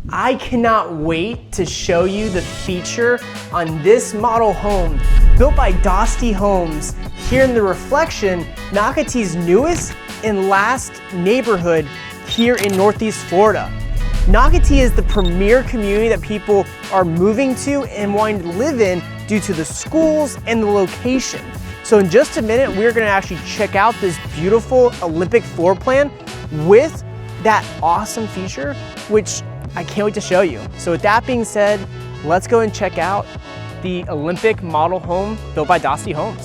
I cannot wait to show you the feature on this model home built by Dosty Homes here in the Reflection, Nocatee's newest and last neighborhood here in Northeast Florida. Nocatee is the premier community that people are moving to and wanting to live in due to the schools and the location. So in just a minute, we're gonna actually check out this beautiful Olympic floor plan with that awesome feature, which I can't wait to show you. So with that being said, let's go and check out the Olympic model home built by Dosty Homes.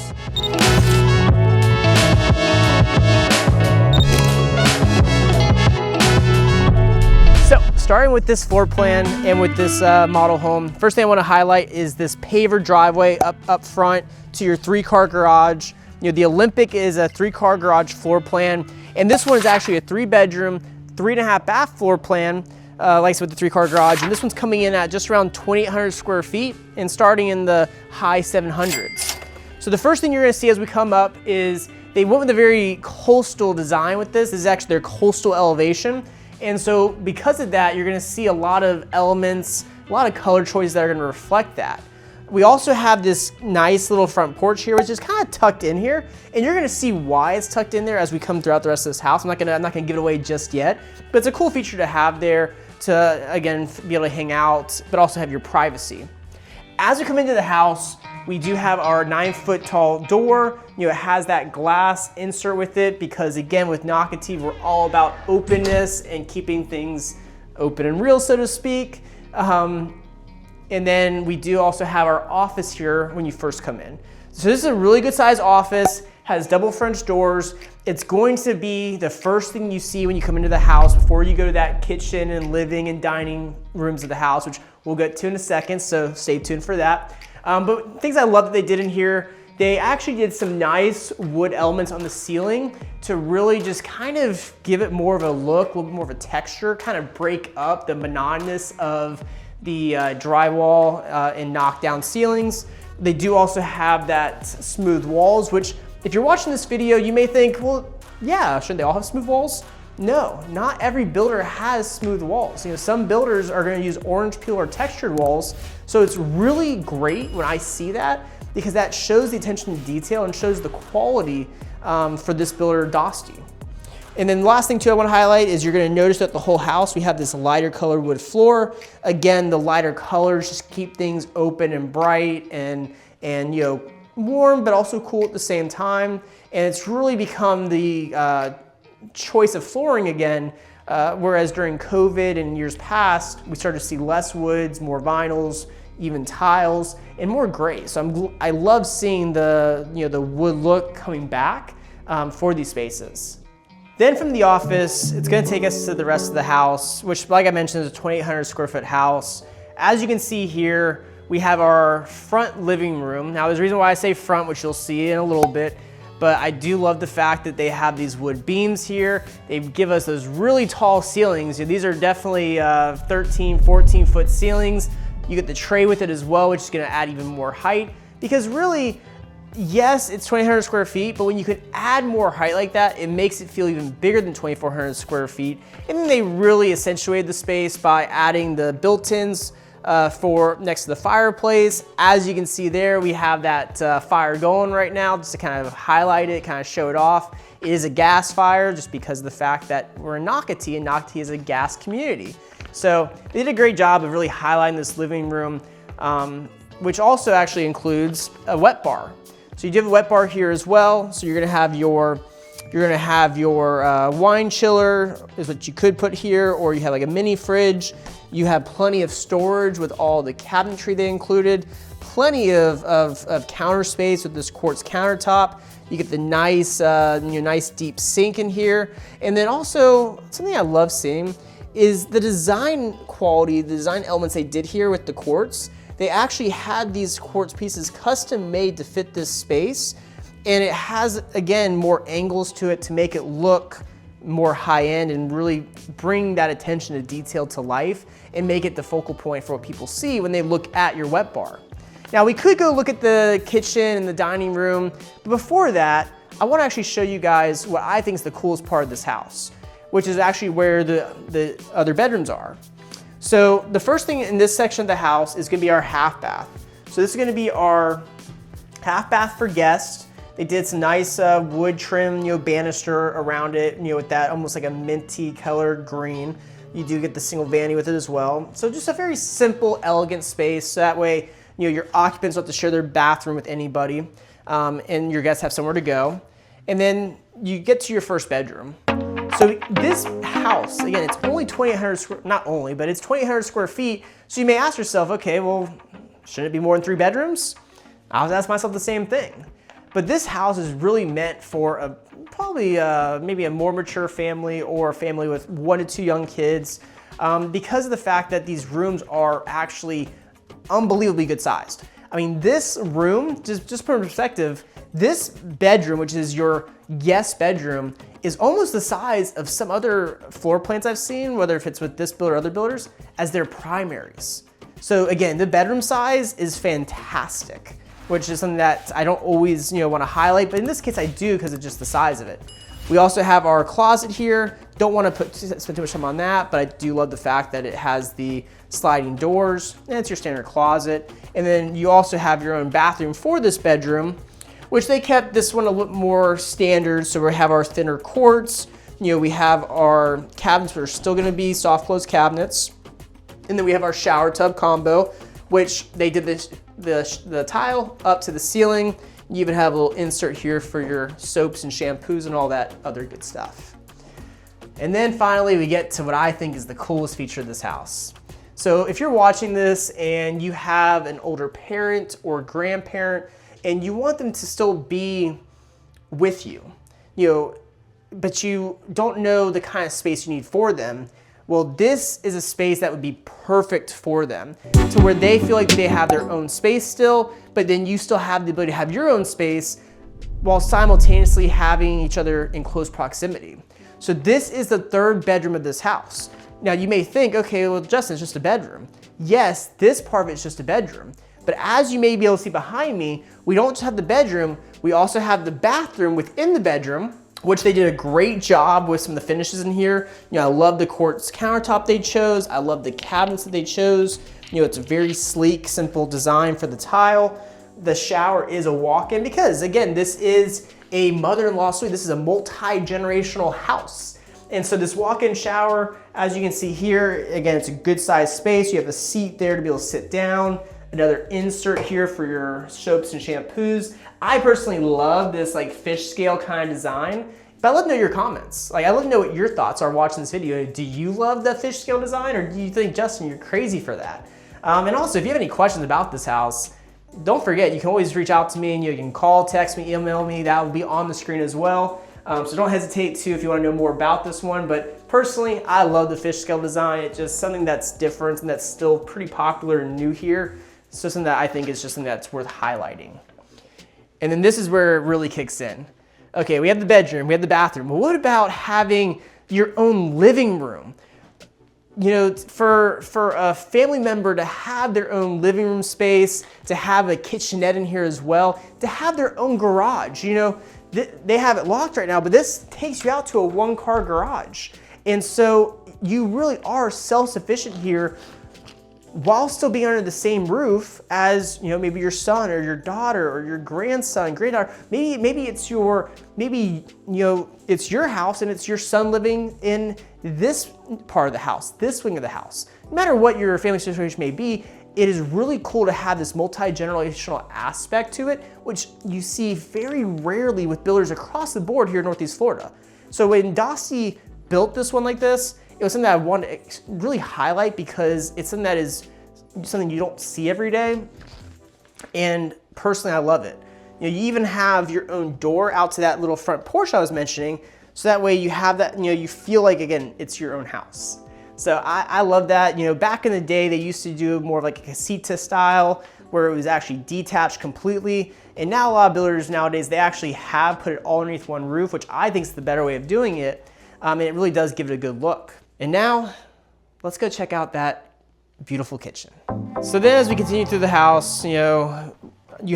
So starting with this floor plan and with this model home, first thing I want to highlight is this paver driveway up front to your 3-car garage. You know, the Olympic is a 3-car garage floor plan, and this one is actually a 3-bedroom, 3.5 bath floor plan, like I said, with the 3-car garage. And this one's coming in at just around 2,800 square feet and starting in the high 700s. So the first thing you're gonna see as we come up is they went with a very coastal design with this. This is actually their coastal elevation. And so because of that, you're gonna see a lot of elements, a lot of color choices that are gonna reflect that. We also have this nice little front porch here, which is kind of tucked in here. And you're gonna see why it's tucked in there as we come throughout the rest of this house. I'm not gonna give it away just yet, but it's a cool feature to have there to, again, be able to hang out, but also have your privacy. As we come into the house, we do have our 9-foot tall door. You know, it has that glass insert with it because, again, with Nocatee, we're all about openness and keeping things open and real, so to speak. And then we do also have our office here when you first come in. So this is a really good size office, has double French doors. It's going to be the first thing you see when you come into the house before you go to that kitchen and living and dining rooms of the house, which we'll get to in a second, so stay tuned for that. But things I love that they did in here, they actually did some nice wood elements on the ceiling to really just kind of give it more of a look, a little bit more of a texture, kind of break up the monotonous of the drywall and knockdown ceilings. They do also have that smooth walls, which if you're watching this video, you may think, well, yeah, shouldn't they all have smooth walls? No, not every builder has smooth walls. You know, some builders are gonna use orange peel or textured walls. So it's really great when I see that because that shows the attention to detail and shows the quality for this builder, Dosty. And then the last thing too I want to highlight is you're going to notice that the whole house, we have this lighter colored wood floor. Again, the lighter colors just keep things open and bright and you know, warm, but also cool at the same time. And it's really become the choice of flooring again, whereas during COVID and years past, we started to see less woods, more vinyls, even tiles, and more gray. So I love seeing the, you know, the wood look coming back for these spaces. Then from the office, it's gonna take us to the rest of the house, which, like I mentioned, is a 2,800 square foot house. As you can see here, we have our front living room. Now, there's a reason why I say front, which you'll see in a little bit, but I do love the fact that they have these wood beams here. They give us those really tall ceilings. These are definitely 13, 14 foot ceilings. You get the tray with it as well, which is gonna add even more height, because really, yes, it's 2,800 square feet, but when you can add more height like that, it makes it feel even bigger than 2,400 square feet. And then they really accentuated the space by adding the built-ins for next to the fireplace. As you can see there, we have that fire going right now just to kind of highlight it, kind of show it off. It is a gas fire just because of the fact that we're in Nocatee, and Nocatee is a gas community. So they did a great job of really highlighting this living room, which also actually includes a wet bar. So you do have a wet bar here as well. So you're gonna have your wine chiller is what you could put here, or you have like a mini fridge. You have plenty of storage with all the cabinetry they included, plenty of counter space with this quartz countertop. You get the nice, nice deep sink in here. And then also something I love seeing is the design quality, the design elements they did here with the quartz. They actually had these quartz pieces custom made to fit this space. And it has, again, more angles to it to make it look more high-end and really bring that attention to detail to life and make it the focal point for what people see when they look at your wet bar. Now, we could go look at the kitchen and the dining room, but before that, I want to actually show you guys what I think is the coolest part of this house, which is actually where the other bedrooms are. So the first thing in this section of the house is gonna be our half bath. So this is gonna be our half bath for guests. They did some nice wood trim, banister around it, with that almost like a minty colored green. You do get the single vanity with it as well. So just a very simple, elegant space. So that way, your occupants don't have to share their bathroom with anybody, and your guests have somewhere to go. And then you get to your first bedroom. So this house, again, it's only 2,800 square, not only, but it's 2,800 square feet. So you may ask yourself, okay, well, shouldn't it be more than 3 bedrooms? I was asking myself the same thing. But this house is really meant for probably maybe a more mature family or a family with 1 to 2 young kids, because of the fact that these rooms are actually unbelievably good sized. I mean, this room, just put in perspective, this bedroom, which is your guest bedroom, is almost the size of some other floor plans I've seen, whether if it's with this builder or other builders, as their primaries. So again, the bedroom size is fantastic, which is something that I don't always want to highlight, but in this case I do because of just the size of it. We also have our closet here. Don't want to spend too much time on that, but I do love the fact that it has the sliding doors, and it's your standard closet. And then you also have your own bathroom for this bedroom, which they kept this one a little more standard. So we have our thinner quartz. We have our cabinets, which are still going to be soft close cabinets. And then we have our shower tub combo, which they did the tile up to the ceiling. You even have a little insert here for your soaps and shampoos and all that other good stuff. And then finally, we get to what I think is the coolest feature of this house. So if you're watching this and you have an older parent or grandparent and you want them to still be with you, but you don't know the kind of space you need for them, well, this is a space that would be perfect for them, to where they feel like they have their own space still, but then you still have the ability to have your own space while simultaneously having each other in close proximity. So this is the 3rd bedroom of this house. Now you may think, okay, well, Justin, it's just a bedroom. Yes, this part of it is just a bedroom. But as you may be able to see behind me, we don't just have the bedroom, we also have the bathroom within the bedroom, which they did a great job with some of the finishes in here. I love the quartz countertop they chose. I love the cabinets that they chose. It's a very sleek, simple design for the tile. The shower is a walk-in because, again, this is a mother-in-law suite. This is a multi-generational house. And so this walk-in shower, as you can see here, again, it's a good sized space. You have a seat there to be able to sit down. Another insert here for your soaps and shampoos. I personally love this like fish scale kind of design, but I'd love to know your comments. I'd love to know what your thoughts are watching this video. Do you love the fish scale design, or do you think, Justin, you're crazy for that? And also, if you have any questions about this house, don't forget, you can always reach out to me, and you can call, text me, email me. That will be on the screen as well. So don't hesitate to if you want to know more about this one. But personally, I love the fish scale design. It's just something that's different and that's still pretty popular and new here. It's just something that I think is just something that's worth highlighting. And then this is where it really kicks in. Okay, we have the bedroom, we have the bathroom. Well, what about having your own living room? For a family member to have their own living room space, to have a kitchenette in here as well, to have their own garage. They have it locked right now, but this takes you out to a 1-car garage. And so you really are self-sufficient here while still being under the same roof as, maybe your son or your daughter or your grandson, granddaughter. Maybe it's your house and it's your son living in this part of the house, this wing of the house. No matter what your family situation may be, it is really cool to have this multi-generational aspect to it, which you see very rarely with builders across the board here in Northeast Florida. So when Dossie built this one like this, it was something that I wanted to really highlight because it's something that is something you don't see every day. And personally, I love it. You even have your own door out to that little front porch I was mentioning. So that way you have that, you feel like, again, it's your own house. So I love that. Back in the day, they used to do more of like a casita style where it was actually detached completely. And now a lot of builders nowadays, they actually have put it all underneath one roof, which I think is the better way of doing it. And it really does give it a good look. And now let's go check out that beautiful kitchen. So then as we continue through the house, you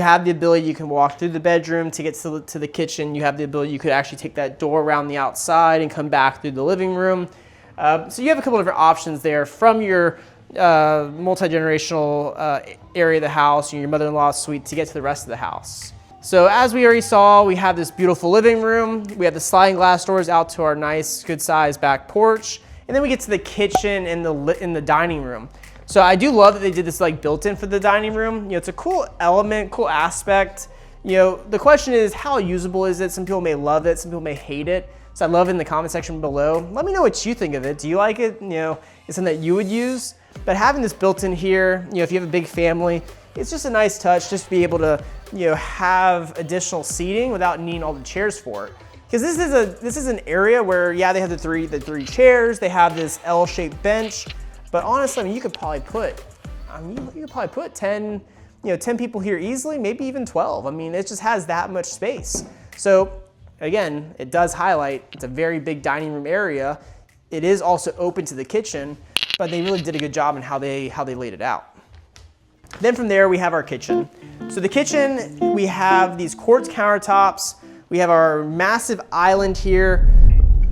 have the ability, you can walk through the bedroom to get to the kitchen. You have the ability, you could actually take that door around the outside and come back through the living room. So you have a couple different options there from your multi-generational area of the house, your mother-in-law's suite, to get to the rest of the house. So as we already saw, we have this beautiful living room. We have the sliding glass doors out to our nice, good-sized back porch. And then we get to the kitchen and the dining room. So I do love that they did this like built-in for the dining room. You know, it's a cool element, cool aspect. You know, the question is, how usable is it? Some people may love it, some people may hate it. So I'd love it in the comment section below. Let me know what you think of it. Do you like it? You know, it's something that you would use. But having this built in here, you know, if you have a big family, it's just a nice touch just to be able to, you know, have additional seating without needing all the chairs for it. Because this is an area where, yeah, they have the three chairs, they have this L-shaped bench, but honestly, I mean, you could probably put 10 people here easily, maybe even 12. I mean, it just has that much space. So again, it does highlight, it's a very big dining room area. It is also open to the kitchen, but they really did a good job in how they laid it out. Then from there, we have our kitchen. So the kitchen, we have these quartz countertops. We have our massive island here.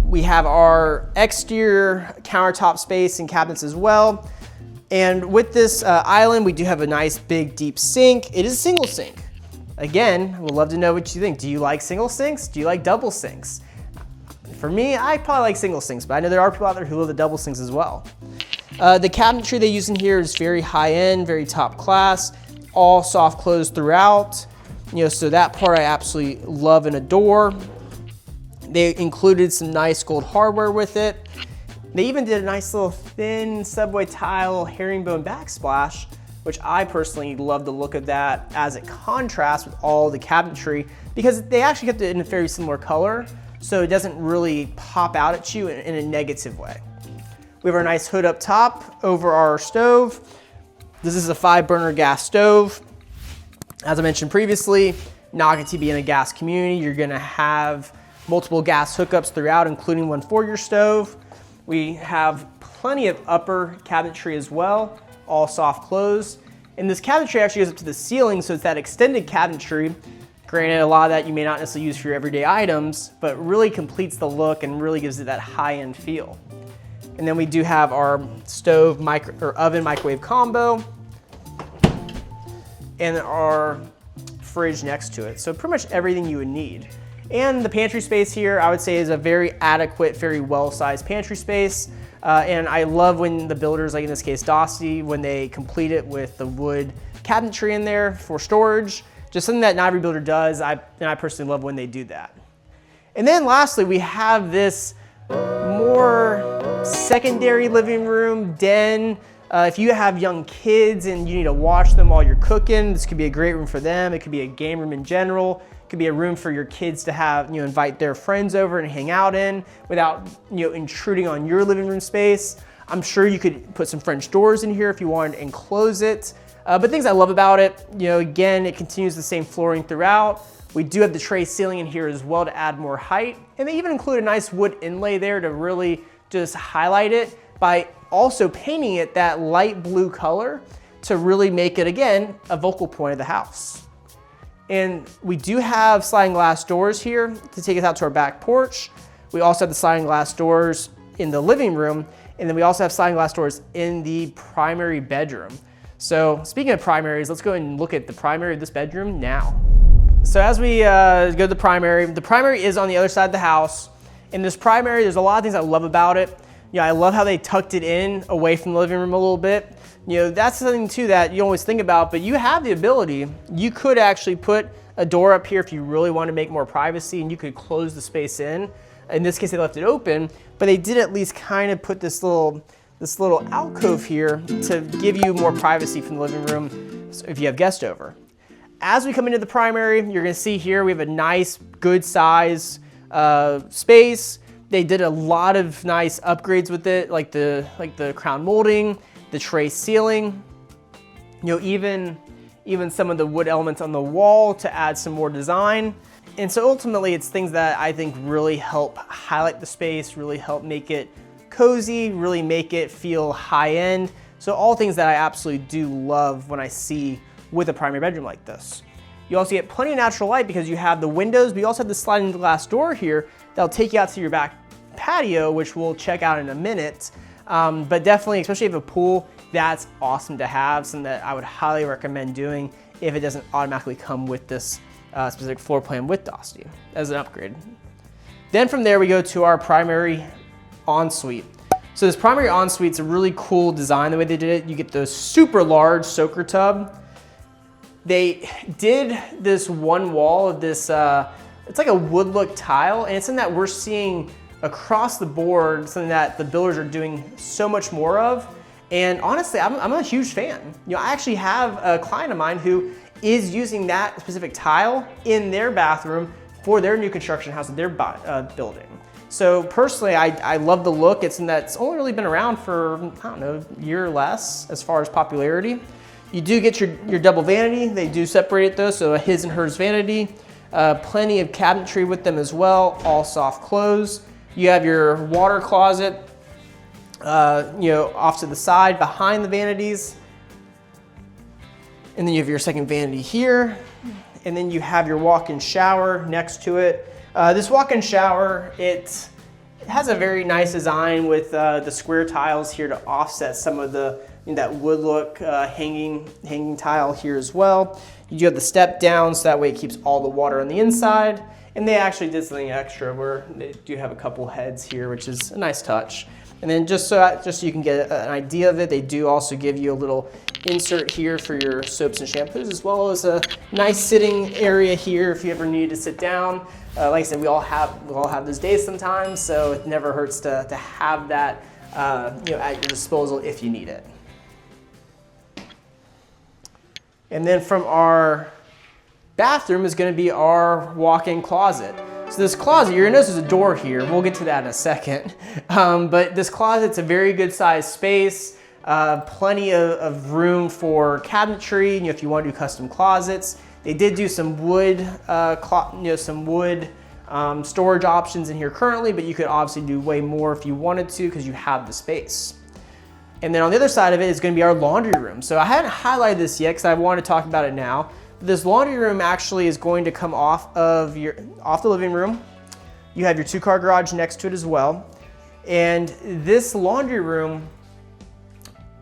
We have our exterior countertop space and cabinets as well. And with this island, we do have a nice big deep sink. It is a single sink. Again, we'd love to know what you think. Do you like single sinks? Do you like double sinks? For me, I probably like single sinks, but I know there are people out there who love the double sinks as well. The cabinetry they use in here is very high end, very top class, all soft close throughout. You know, so that part I absolutely love and adore. They included some nice gold hardware with it. They even did a nice little thin subway tile herringbone backsplash, which I personally love the look of that as it contrasts with all the cabinetry, because they actually kept it in a very similar color, so it doesn't really pop out at you in a negative way. We have our nice hood up top over our stove. This is a 5-burner gas stove. As I mentioned previously, Nocatee being a gas community, you're gonna have multiple gas hookups throughout, including one for your stove. We have plenty of upper cabinetry as well, all soft close. And this cabinetry actually goes up to the ceiling, so it's that extended cabinetry. Granted, a lot of that you may not necessarily use for your everyday items, but really completes the look and really gives it that high-end feel. And then we do have our stove oven microwave combo and our fridge next to it. So pretty much everything you would need. And the pantry space here, I would say, is a very adequate, very well-sized pantry space. And I love when the builders, like in this case, Dosty, when they complete it with the wood cabinetry in there for storage. Just something that not every builder does. And I personally love when they do that. And then lastly, we have this more secondary living room, den. If you have young kids and you need to watch them while you're cooking, this could be a great room for them. It could be a game room in general. It could be a room for your kids to have, invite their friends over and hang out in without, intruding on your living room space. I'm sure you could put some French doors in here if you wanted to enclose it. But things I love about it, again, it continues the same flooring throughout. We do have the tray ceiling in here as well to add more height. And they even include a nice wood inlay there to really just highlight it by also painting it that light blue color to really make it, again, a focal point of the house. And we do have sliding glass doors here to take us out to our back porch. We also have the sliding glass doors in the living room, and then we also have sliding glass doors in the primary bedroom. So speaking of primaries, let's go and look at the primary of this bedroom now. So as we go to the primary is on the other side of the house. In this primary, there's a lot of things I love about it. I love how they tucked it in away from the living room a little bit. That's something too that you always think about, but you have the ability, you could actually put a door up here if you really want to make more privacy, and you could close the space in. In this case, they left it open, but they did at least kind of put this little alcove here to give you more privacy from the living room if you have guests over. As we come into the primary, you're gonna see here we have a nice, good size space. They did a lot of nice upgrades with it, like the crown molding, the tray ceiling, even some of the wood elements on the wall to add some more design. And so ultimately, it's things that I think really help highlight the space, really help make it cozy, really make it feel high end. So all things that I absolutely do love when I see with a primary bedroom like this. You also get plenty of natural light because you have the windows, but you also have the sliding glass door here that'll take you out to your back patio, which we'll check out in a minute. But definitely, especially if you have a pool, that's awesome to have, something that I would highly recommend doing if it doesn't automatically come with this specific floor plan with Nocatee as an upgrade. Then from there we go to our primary ensuite. So this primary ensuite's a really cool design the way they did it. You get the super large soaker tub. They did this one wall of this, it's like a wood look tile, and it's something that we're seeing across the board, something that the builders are doing so much more of. And honestly, I'm a huge fan. You know, I actually have a client of mine who is using that specific tile in their bathroom for their new construction house that they're building. So personally, I love the look. It's something that's only really been around for, I don't know, a year or less as far as popularity. You do get your double vanity. They do separate it though, so a his and hers vanity. Plenty of cabinetry with them as well, all soft close. You have your water closet, you know, off to the side behind the vanities. And then you have your second vanity here. And then you have your walk-in shower next to it. This walk-in shower, it has a very nice design with the square tiles here to offset some of that wood look hanging tile here as well. You do have the step down, so that way it keeps all the water on the inside. And they actually did something extra where they do have a couple heads here, which is a nice touch. And then just so you can get an idea of it, they do also give you a little insert here for your soaps and shampoos, as well as a nice sitting area here if you ever need to sit down. Like I said, we all have those days sometimes, so it never hurts to have that you know, at your disposal if you need it. And then from our bathroom is going to be our walk-in closet. So this closet, you're gonna notice there's a door here. We'll get to that in a second. But this closet's a very good sized space. Plenty of room for cabinetry, you know, if you want to do custom closets. They did do some wood, storage options in here currently, but you could obviously do way more if you wanted to because you have the space. And then on the other side of it is going to be our laundry room. So I hadn't highlighted this yet because I want to talk about it now. This laundry room actually is going to come off the living room. You have your 2-car garage next to it as well. And this laundry room,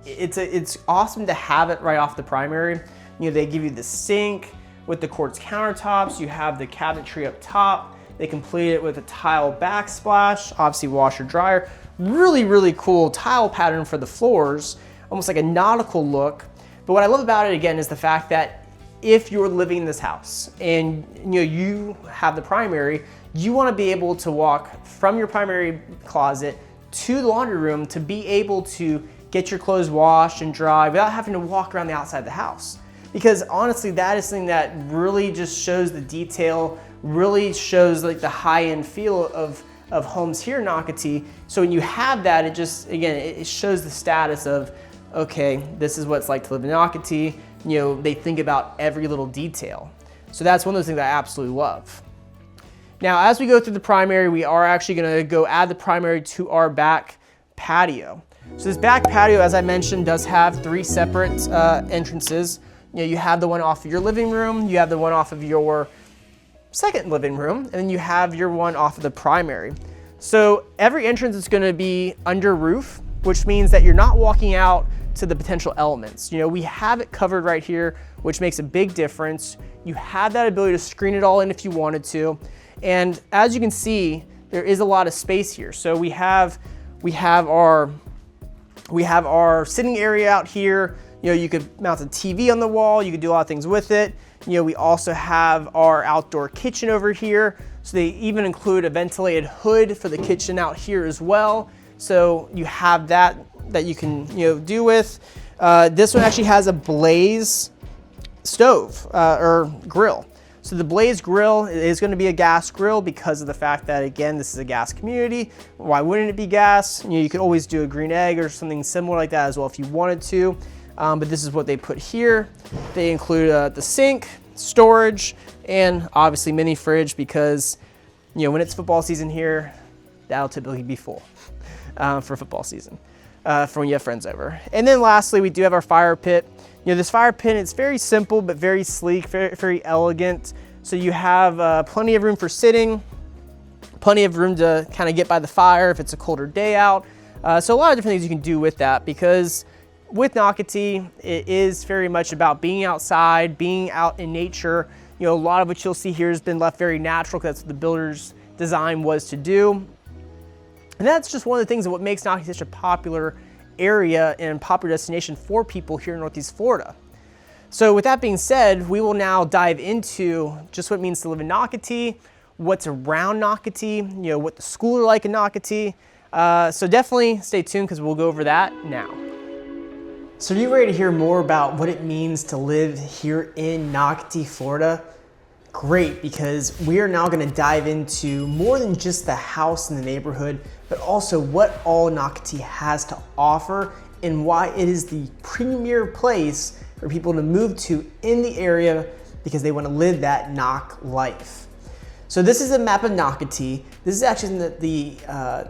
it's awesome to have it right off the primary. You know, they give you the sink with the quartz countertops. You have the cabinetry up top. They complete it with a tile backsplash, obviously washer dryer. Really, really cool tile pattern for the floors, almost like a nautical look. But what I love about it again is the fact that if you're living in this house and you have the primary, you want to be able to walk from your primary closet to the laundry room to be able to get your clothes washed and dry without having to walk around the outside of the house. Because honestly, that is something that really just shows the detail, really shows like the high-end feel of homes here in Nocatee. So when you have that, it just, again, it shows the status of, okay, this is what it's like to live in Nocatee. You know, they think about every little detail. So that's one of those things I absolutely love. Now, as we go through the primary, we are actually gonna go add the primary to our back patio. So this back patio, as I mentioned, does have 3 separate entrances. You know, you have the one off of your living room, you have the one off of your second living room, and then you have your one off of the primary. So every entrance is gonna be under roof, which means that you're not walking out to the potential elements. You know, we have it covered right here, which makes a big difference. You have that ability to screen it all in if you wanted to. And as you can see, there is a lot of space here. So we have our sitting area out here. You know, you could mount a TV on the wall. You could do a lot of things with it. You know, we also have our outdoor kitchen over here. So they even include a ventilated hood for the kitchen out here as well. So you have that you can, you know, do with. This one actually has a blaze stove or grill. So the blaze grill is going to be a gas grill because of the fact that, again, this is a gas community. Why wouldn't it be gas? You know, you could always do a green egg or something similar like that as well if you wanted to. But this is what they put here. They include the sink, storage, and obviously mini fridge because, you know, when it's football season here, that'll typically be full for football season. For when you have friends over. And then lastly, we do have our fire pit. You know, this fire pit, it's very simple, but very sleek, very, very elegant. So you have plenty of room for sitting, plenty of room to kind of get by the fire if it's a colder day out. So a lot of different things you can do with that because with Nocatee, it is very much about being outside, being out in nature. You know, a lot of what you'll see here has been left very natural because that's what the builder's design was to do. And that's just one of the things of what makes Nocatee such a popular area and popular destination for people here in Northeast Florida. So with that being said, we will now dive into just what it means to live in Nocatee, what's around Nocatee, you know, what the schools are like in Nocatee. So definitely stay tuned because we'll go over that now. So are you ready to hear more about what it means to live here in Nocatee, Florida? Great, because we are now going to dive into more than just the house and the neighborhood, but also what all Nocatee has to offer and why it is the premier place for people to move to in the area because they want to live that Noc life. So this is a map of Nocatee. This is actually in the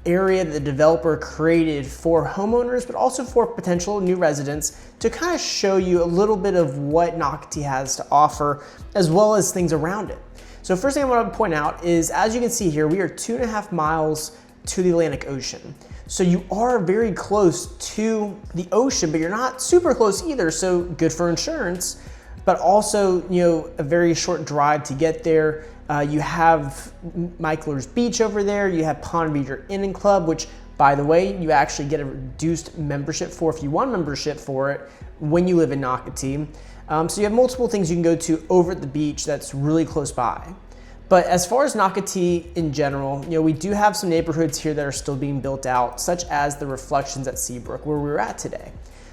area that the developer created for homeowners, but also for potential new residents to kind of show you a little bit of what Nocatee has to offer, as well as things around it. So first thing I want to point out is, as you can see here, we are 2.5 miles to the Atlantic Ocean. So you are very close to the ocean, but you're not super close either. So good for insurance, but also, you know, a very short drive to get there. You have Michler's Beach over there. You have Ponte Vedra Inn and Club, which, by the way, you actually get a reduced membership for if you want membership for it when you live in Nocatee. So you have multiple things you can go to over at the beach that's really close by. But as far as Nocatee in general, you know, we do have some neighborhoods here that are still being built out, such as the Reflections at Seabrook, where we're at today.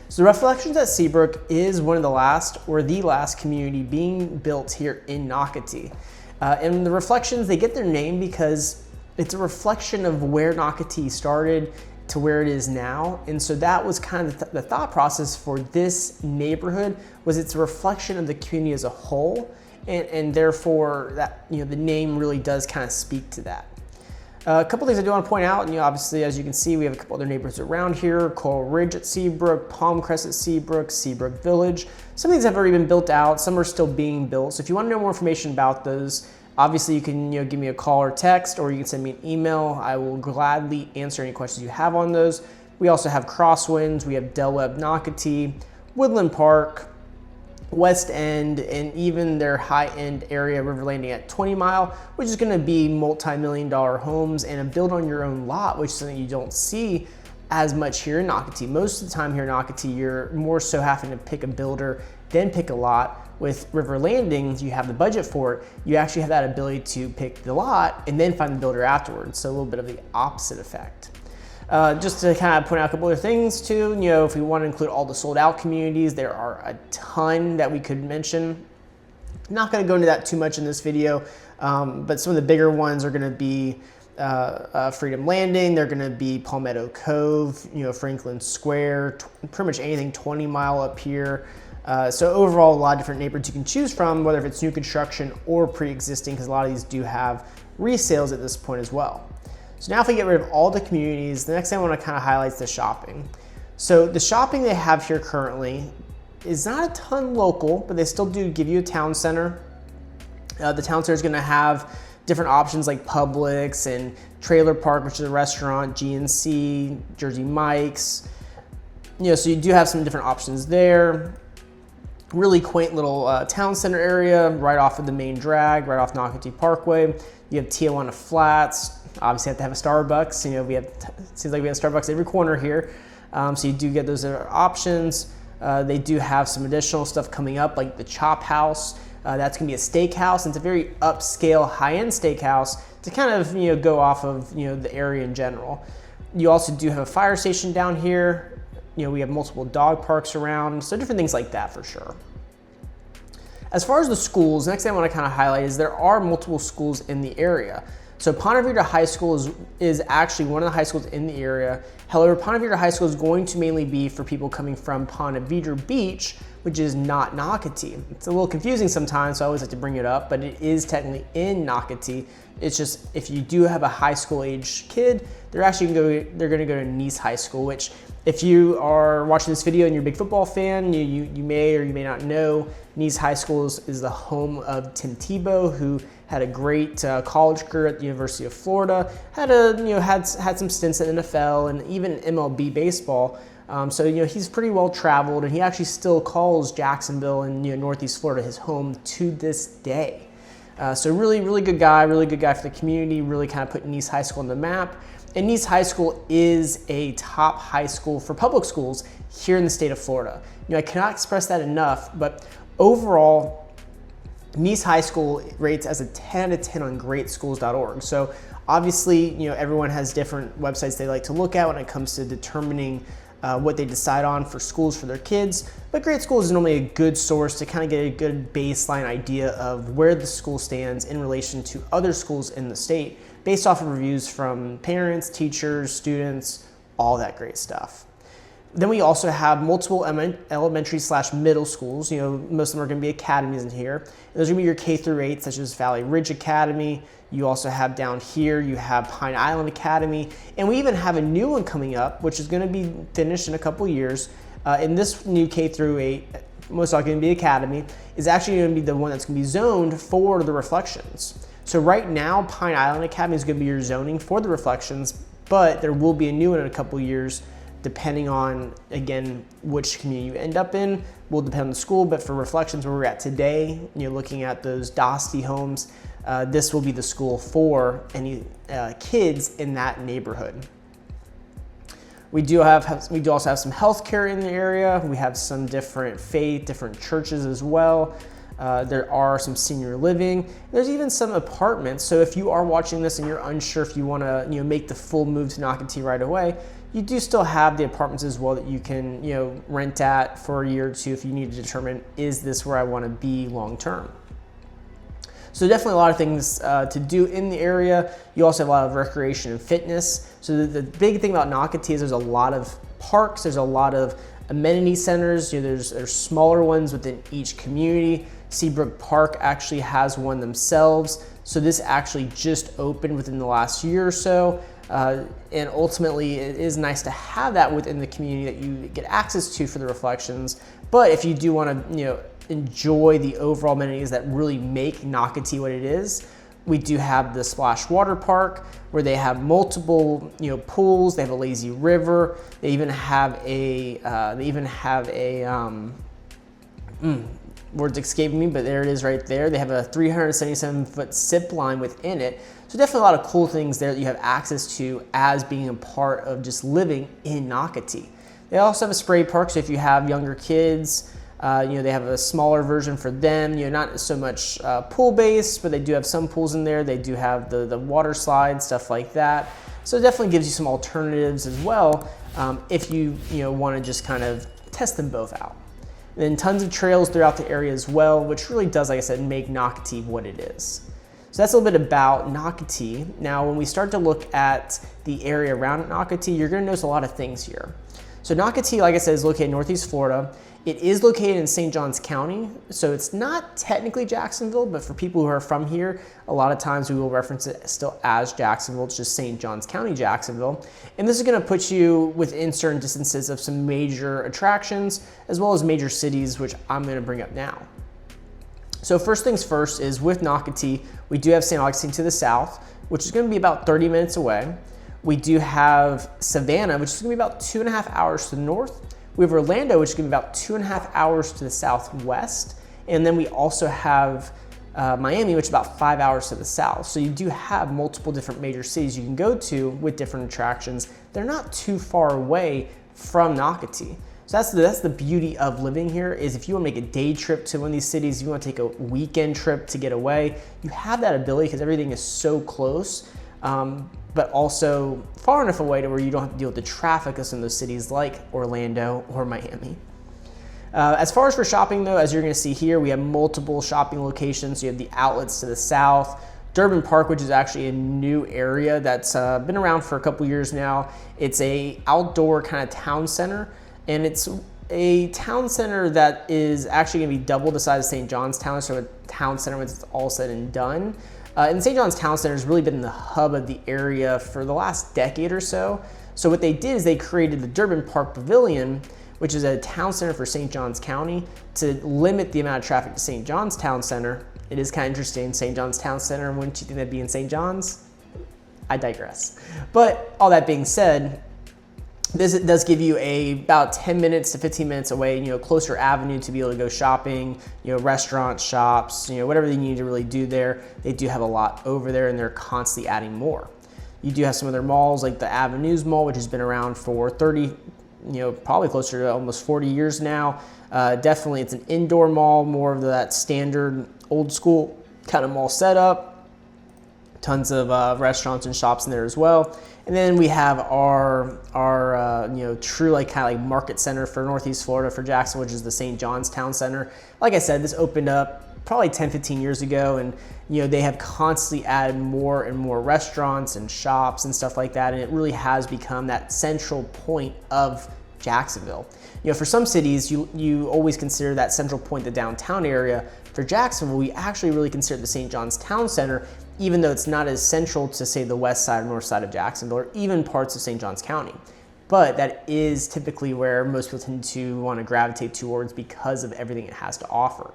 So the Reflections at Seabrook is one of the last, or the last community being built here in Nocatee. And the Reflections, they get their name because it's a reflection of where Nocatee started to where it is now. And so that was kind of the thought process for this neighborhood, was it's a reflection of the community as a whole. And therefore that, you know, the name really does kind of speak to that. A couple things I do want to point out, and you know, obviously, as you can see, we have a couple other neighborhoods around here: Coral Ridge at Seabrook, Palm Crest at Seabrook, Seabrook Village. Some things have already been built out, some are still being built. So if you want to know more information about those, obviously you can, you know, give me a call or text, or you can send me an email. I will gladly answer any questions you have on those. We also have Crosswinds, we have Del Webb Nocatee, Woodland Park, West End, and even their high-end area, River Landing at 20 Mile, which is going to be multi-million-dollar homes and a build on your own lot, which is something you don't see as much here in Nocatee. Most of the time here in Nocatee, you're more so having to pick a builder, then pick a lot. With River Landing, you have the budget for it. You actually have that ability to pick the lot and then find the builder afterwards. So a little bit of the opposite effect. Just to kind of point out a couple other things too, you know, if we want to include all the sold out communities, there are a ton that we could mention. Not going to go into that too much in this video, but some of the bigger ones are going to be Freedom Landing, they're going to be Palmetto Cove, you know, Franklin Square, pretty much anything 20 Mile up here. So overall, a lot of different neighborhoods you can choose from, whether if it's new construction or pre-existing, because a lot of these do have resales at this point as well. So now if we get rid of all the communities, the next thing I want to kind of highlight is the shopping. So the shopping they have here currently is not a ton local, but they still do give you a town center. The town center is going to have different options like Publix and Trailer Park, which is a restaurant, GNC, Jersey Mike's. You know, so you do have some different options there. Really quaint little town center area right off of the main drag, right off Nocatee Parkway. You have Tijuana Flats. Obviously have to have a Starbucks. You know, seems like we have Starbucks every corner here. So you do get those other options. They do have some additional stuff coming up, like the Chop House. That's gonna be a steakhouse, and it's a very upscale, high-end steakhouse to kind of, you know, go off of, you know, the area in general. You also do have a fire station down here. You know, we have multiple dog parks around, so different things like that for sure. As far as the schools, the next thing I want to kind of highlight is there are multiple schools in the area. So Ponte Vedra High School is actually one of the high schools in the area. However, Ponte Vedra High School is going to mainly be for people coming from Ponte Vedra Beach, which is not Nocatee. It's a little confusing sometimes, so I always like to bring it up, but it is technically in Nocatee. It's just, if you do have a high school age kid, they're gonna go to Nice High School, which if you are watching this video and you're a big football fan, you may or you may not know, Nice High School is the home of Tim Tebow, who had a great college career at the University of Florida, had some stints at NFL and even MLB baseball. So he's pretty well traveled, and he actually still calls Jacksonville and Northeast Florida his home to this day. So really, really good guy for the community, really kind of putting Nice High School on the map. And Nice High School is a top high school for public schools here in the state of Florida. I cannot express that enough, but overall, Nice High School rates as a 10 out of 10 on greatschools.org. So obviously, everyone has different websites they like to look at when it comes to determining what they decide on for schools for their kids. But Great Schools is normally a good source to kind of get a good baseline idea of where the school stands in relation to other schools in the state, based off of reviews from parents, teachers, students, all that great stuff. Then we also have multiple elementary/middle schools. Most of them are going to be academies in here. And those are going to be your K-8, such as Valley Ridge Academy. You also have down here, you have Pine Island Academy. And we even have a new one coming up, which is going to be finished in a couple years. And this new K-8, most likely going to be academy, is actually going to be the one that's going to be zoned for the reflections. So right now, Pine Island Academy is going to be your zoning for the reflections, but there will be a new one in a couple years, depending on, again, which community you end up in. Will depend on the school, but for reflections where we're at today, looking at those Dosty homes, this will be the school for any kids in that neighborhood. We do also have some healthcare in the area. We have some different faith, different churches as well. There are some senior living. There's even some apartments. So if you are watching this and you're unsure if you want to make the full move to Nocatee right away, you do still have the apartments as well that you can rent at for a year or two if you need to determine, is this where I want to be long term? So definitely a lot of things to do in the area. You also have a lot of recreation and fitness. So the big thing about Nocatee is there's a lot of parks, there's a lot of amenity centers. There's smaller ones within each community. Seabrook Park actually has one themselves. So this actually just opened within the last year or so. And ultimately, it is nice to have that within the community that you get access to for the reflections. But if you do want to, enjoy the overall amenities that really make Nocatee what it is, we do have the Splash Water Park, where they have multiple, pools. They have a lazy river. They even have a, words escaping me, but there it is right there. They have a 377-foot zip line within it. So definitely a lot of cool things there that you have access to as being a part of just living in Nocatee. They also have a spray park, so if you have younger kids, they have a smaller version for them. Not so much pool-based, but they do have some pools in there. They do have the water slides, stuff like that. So it definitely gives you some alternatives as well if you want to just kind of test them both out. And then tons of trails throughout the area as well, which really does, like I said, make Nocatee what it is. So that's a little bit about Nocatee. Now, when we start to look at the area around Nocatee, you're going to notice a lot of things here. So Nocatee, like I said, is located in Northeast Florida. It is located in St. Johns County, so it's not technically Jacksonville, but for people who are from here, a lot of times we will reference it still as Jacksonville. It's just St. Johns County, Jacksonville. And this is going to put you within certain distances of some major attractions, as well as major cities, which I'm going to bring up now. So first things first is with Nocatee, we do have St. Augustine to the south, which is going to be about 30 minutes away. We do have Savannah, which is going to be about 2.5 hours to the north. We have Orlando, which is going to be about 2.5 hours to the southwest. And then we also have Miami, which is about 5 hours to the south. So you do have multiple different major cities you can go to with different attractions. They're not too far away from Nocatee. So that's the beauty of living here, is if you want to make a day trip to one of these cities, you want to take a weekend trip to get away, you have that ability because everything is so close. But also far enough away to where you don't have to deal with the traffic of some of those cities like Orlando or Miami. As far as for shopping though, as you're going to see here, we have multiple shopping locations. You have the outlets to the south, Durbin Park, which is actually a new area that's been around for a couple years now. It's a outdoor kind of town center, and it's a town center that is actually going to be double the size of St. John's Town, so a town center when it's all said and done. And St. John's Town Center has really been the hub of the area for the last decade or so. So what they did is they created the Durbin Park Pavilion, which is a town center for St. Johns County, to limit the amount of traffic to St. John's Town Center. It is kind of interesting, St. John's Town Center, wouldn't you think that'd be in St. John's? I digress. But all that being said, This does give you about 10 minutes to 15 minutes away, closer avenue to be able to go shopping, restaurants, shops, whatever you need to really do there. They do have a lot over there, and they're constantly adding more. You do have some other malls like the Avenues Mall, which has been around for 30, probably closer to almost 40 years now. Definitely it's an indoor mall, more of that standard old school kind of mall setup. Tons of restaurants and shops in there as well. And then we have our true kind of market center for Northeast Florida for Jacksonville, which is the St. John's Town Center. Like I said, this opened up probably 10, 15 years ago, and they have constantly added more and more restaurants and shops and stuff like that, and it really has become that central point of Jacksonville. For some cities, you always consider that central point the downtown area. For Jacksonville, we actually really consider the St. John's Town Center, even though it's not as central to, say, the west side or north side of Jacksonville, or even parts of St. Johns County. But that is typically where most people tend to want to gravitate towards because of everything it has to offer.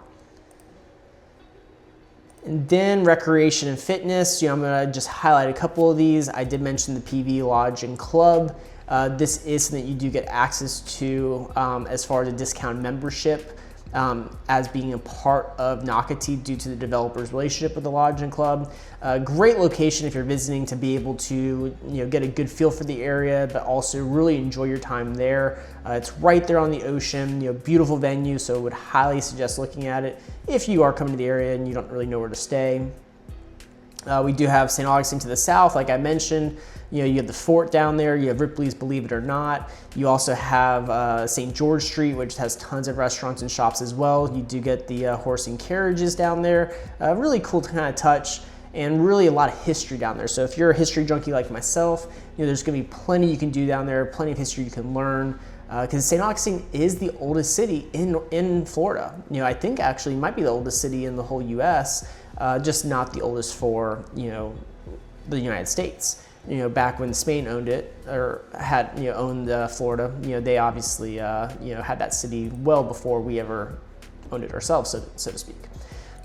And then recreation and fitness, I'm going to just highlight a couple of these. I did mention the PV Lodge and Club. This is something that you do get access to as far as a discount membership. As being a part of Nocatee due to the developer's relationship with the lodge and club. Great location if you're visiting to be able to get a good feel for the area, but also really enjoy your time there. It's right there on the ocean, beautiful venue, so I would highly suggest looking at it if you are coming to the area and you don't really know where to stay. We do have St. Augustine to the south, like I mentioned. You have the fort down there. You have Ripley's Believe It or Not. You also have St. George Street, which has tons of restaurants and shops as well. You do get the horse and carriages down there. Really cool to kind of touch, and really a lot of history down there. So if you're a history junkie like myself, there's going to be plenty you can do down there, plenty of history you can learn. Because St. Augustine is the oldest city in Florida. I think actually might be the oldest city in the whole U.S., just not the oldest for the United States. Back when Spain owned it, or had owned Florida, they obviously had that city well before we ever owned it ourselves, so to speak.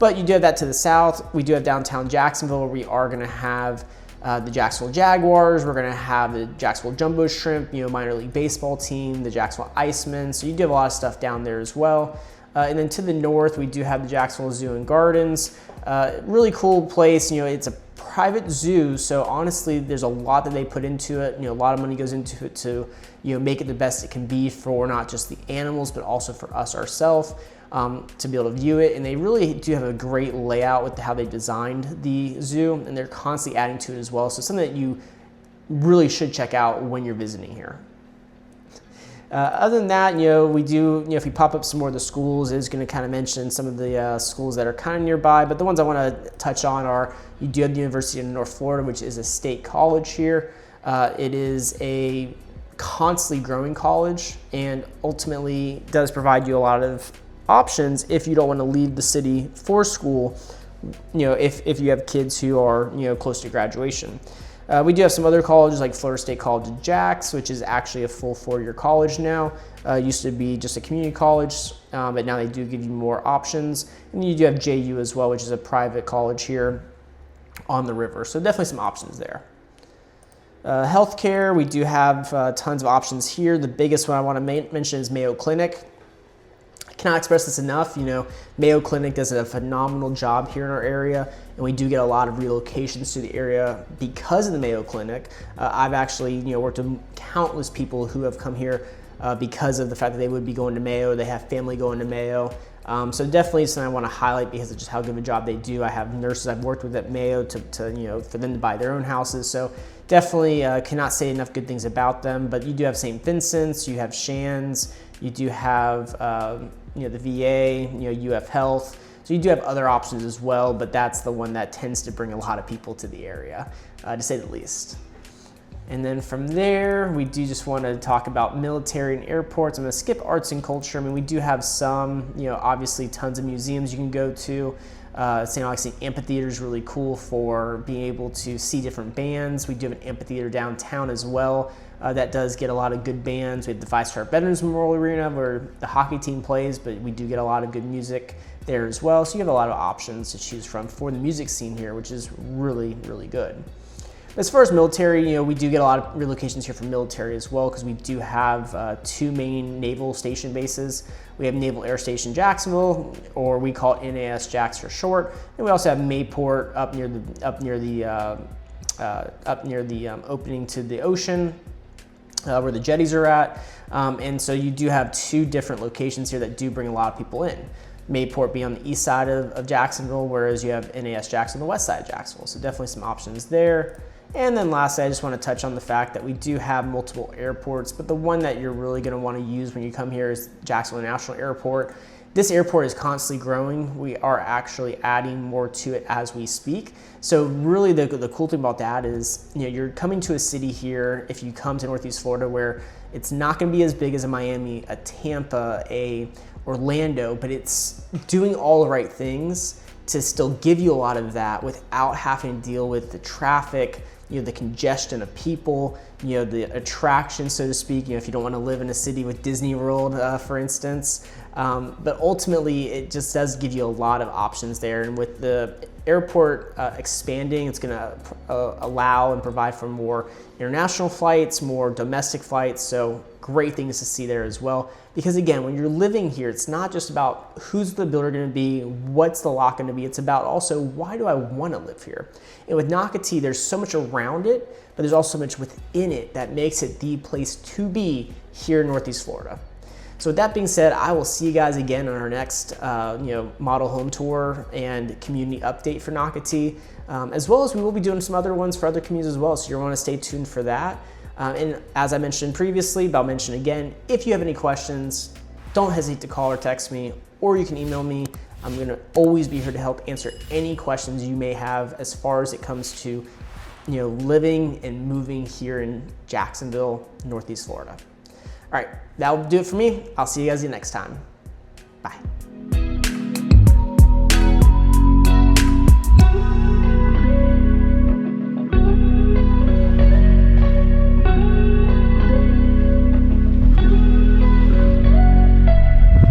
But you do have that to the south. We do have downtown Jacksonville, where we are going to have the Jacksonville Jaguars. We're going to have the Jacksonville Jumbo Shrimp, minor league baseball team, the Jacksonville Icemen. So you do have a lot of stuff down there as well. And then to the north, we do have the Jacksonville Zoo and Gardens. Really cool place. It's a private zoo, so honestly, there's a lot that they put into it. A lot of money goes into it to make it the best it can be for not just the animals, but also for us ourselves to be able to view it. And they really do have a great layout with how they designed the zoo, and they're constantly adding to it as well. So something that you really should check out when you're visiting here. Other than that, we do, if we pop up some more of the schools, it's going to kind of mention some of the schools that are kind of nearby, but the ones I want to touch on are, you do have the University of North Florida, which is a state college here. It is a constantly growing college, and ultimately does provide you a lot of options if you don't want to leave the city for school, if you have kids who are, close to graduation. We do have some other colleges like Florida State College of Jax, which is actually a full 4-year college now. Used to be just a community college, but now they do give you more options. And you do have JU as well, which is a private college here on the river. So definitely some options there. Healthcare, we do have tons of options here. The biggest one I want to mention is Mayo Clinic. Cannot express this enough. Mayo Clinic does a phenomenal job here in our area, and we do get a lot of relocations to the area because of the Mayo Clinic. I've actually worked with countless people who have come here because of the fact that they would be going to Mayo. They have family going to Mayo. So definitely something I want to highlight because of just how good of a job they do. I have nurses I've worked with at Mayo to for them to buy their own houses. So definitely cannot say enough good things about them. But you do have St. Vincent's, you have Shands, you do have the VA, UF Health. So you do have other options as well, but that's the one that tends to bring a lot of people to the area, to say the least. And then from there, we do just want to talk about military and airports. I'm going to skip arts and culture. I mean, we do have some, obviously tons of museums you can go to. St. Augustine Amphitheater is really cool for being able to see different bands. We do have an amphitheater downtown as well that does get a lot of good bands. We have the 5-Star Veterans Memorial Arena where the hockey team plays, but we do get a lot of good music there as well. So you have a lot of options to choose from for the music scene here, which is really, really good. As far as military, we do get a lot of relocations here for military as well, because we do have 2 main naval station bases. We have Naval Air Station Jacksonville, or we call it NAS Jax for short, and we also have Mayport up near the opening to the ocean, where the jetties are at. And so you do have 2 different locations here that do bring a lot of people in. Mayport being on the east side of Jacksonville, whereas you have NAS Jax on the west side of Jacksonville. So definitely some options there. And then lastly, I just want to touch on the fact that we do have multiple airports, but the one that you're really going to want to use when you come here is Jacksonville International Airport. This airport is constantly growing. We are actually adding more to it as we speak. So really the cool thing about that is, you're coming to a city here, if you come to Northeast Florida, where it's not going to be as big as a Miami, a Tampa, a Orlando, but it's doing all the right things to still give you a lot of that without having to deal with the traffic, the congestion of people, the attraction, so to speak, if you don't want to live in a city with Disney World, for instance. But ultimately, it just does give you a lot of options there. And with the airport expanding, it's going to allow and provide for more international flights, more domestic flights. So great things to see there as well. Because again, when you're living here, it's not just about who's the builder going to be, what's the lot going to be. It's about also, why do I want to live here? And with Nocatee, there's so much around it, but there's also so much within it that makes it the place to be here in Northeast Florida. So with that being said, I will see you guys again on our next model home tour and community update for Nocatee, as well as we will be doing some other ones for other communities as well. So you'll want to stay tuned for that. And as I mentioned previously, but I'll mention again, if you have any questions, don't hesitate to call or text me, or you can email me. I'm going to always be here to help answer any questions you may have as far as it comes to living and moving here in Jacksonville, Northeast Florida. All right, that'll do it for me. I'll see you guys next time. Bye.